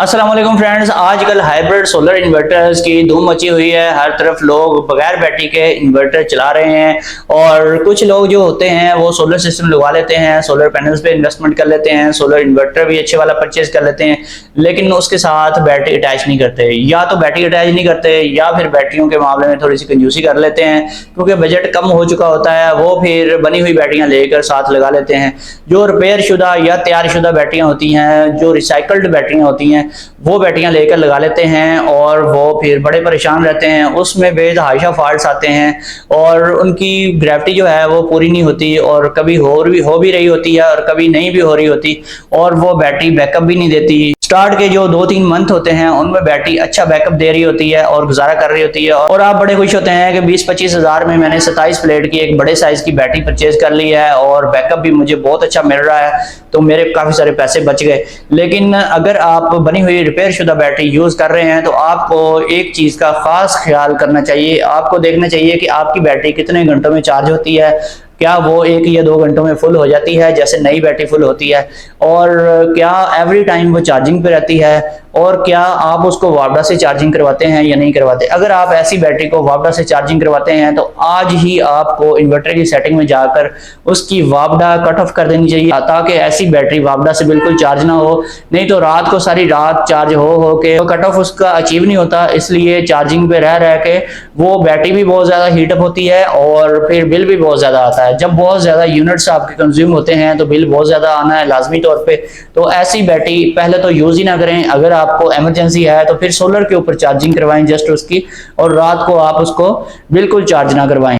अस्सलाम वालेकुम फ्रेंड्स, आजकल हाइब्रिड सोलर इन्वर्टर्स की धूम मची हुई है। हर तरफ लोग बगैर बैटरी के इन्वर्टर चला रहे हैं और कुछ लोग जो होते हैं वो सोलर सिस्टम लगवा लेते हैं, सोलर पैनल्स पे इन्वेस्टमेंट कर लेते हैं, सोलर इन्वर्टर भी अच्छे वाला परचेज कर लेते हैं, लेकिन उसके साथ बैटरी अटैच नहीं करते। या तो बैटरी अटैच नहीं करते या फिर बैटरियों के मामले में थोड़ी सी कंजूसी कर लेते हैं क्योंकि बजट कम हो चुका होता है। वो फिर बनी हुई बैटरियां लेकर साथ लगा लेते हैं। जो रिपेयर शुदा या तैयार शुदा बैटरियां होती हैं, जो रिसाइकल्ड बैटरियां होती हैं, वो बैटरियां लेकर लगा लेते हैं और वो फिर बड़े परेशान रहते हैं। उसमें बेतहाशा फॉल्ट्स आते हैं और उनकी ग्रेविटी जो है वो पूरी नहीं होती और कभी हो भी रही होती है और कभी नहीं भी हो रही होती और वो बैटरी बैकअप भी नहीं देती। स्टार्ट के जो 2-3 मंथ होते हैं उनमें बैटरी अच्छा बैकअप दे रही होती है और गुजारा कर रही होती है और आप बड़े खुश होते हैं कि 20-25 हज़ार में मैंने 27 प्लेट की एक बड़े साइज की बैटरी परचेज कर ली है और बैकअप भी मुझे बहुत अच्छा मिल रहा है, तो मेरे काफ़ी सारे पैसे बच गए। लेकिन अगर आप बनी हुई रिपेयर शुदा बैटरी यूज़ कर रहे हैं तो आपको एक चीज़ का ख़ास ख्याल करना चाहिए। आपको देखना चाहिए कि आपकी बैटरी कितने घंटों में चार्ज होती है। क्या वो 1 या 2 घंटों में फुल हो जाती है जैसे नई बैटरी फुल होती है, और क्या एवरी टाइम वो चार्जिंग पे रहती है, और क्या आप उसको वापडा से चार्जिंग करवाते हैं या नहीं करवाते। अगर आप ऐसी बैटरी को वापडा से चार्जिंग करवाते हैं तो आज ही आपको इन्वर्टर की सेटिंग में जाकर उसकी वापडा कट ऑफ कर देनी चाहिए ताकि ऐसी बैटरी वापडा से बिल्कुल चार्ज ना हो। नहीं तो रात को सारी रात चार्ज हो के कट ऑफ उसका अचीव नहीं होता, इसलिए चार्जिंग पे रह के वो बैटरी भी बहुत ज़्यादा हीटअप होती है और फिर बिल भी बहुत ज़्यादा आता है। जब बहुत ज़्यादा यूनिट्स आपके कंज्यूम होते हैं तो बिल बहुत ज़्यादा आना है लाजमी तौर पे। तो ऐसी बैटरी पहले तो यूज़ ही ना करें। अगर आपको इमरजेंसी है तो फिर सोलर के ऊपर चार्जिंग करवाएं जस्ट उसकी, और रात को आप उसको बिल्कुल चार्ज ना करवाएं।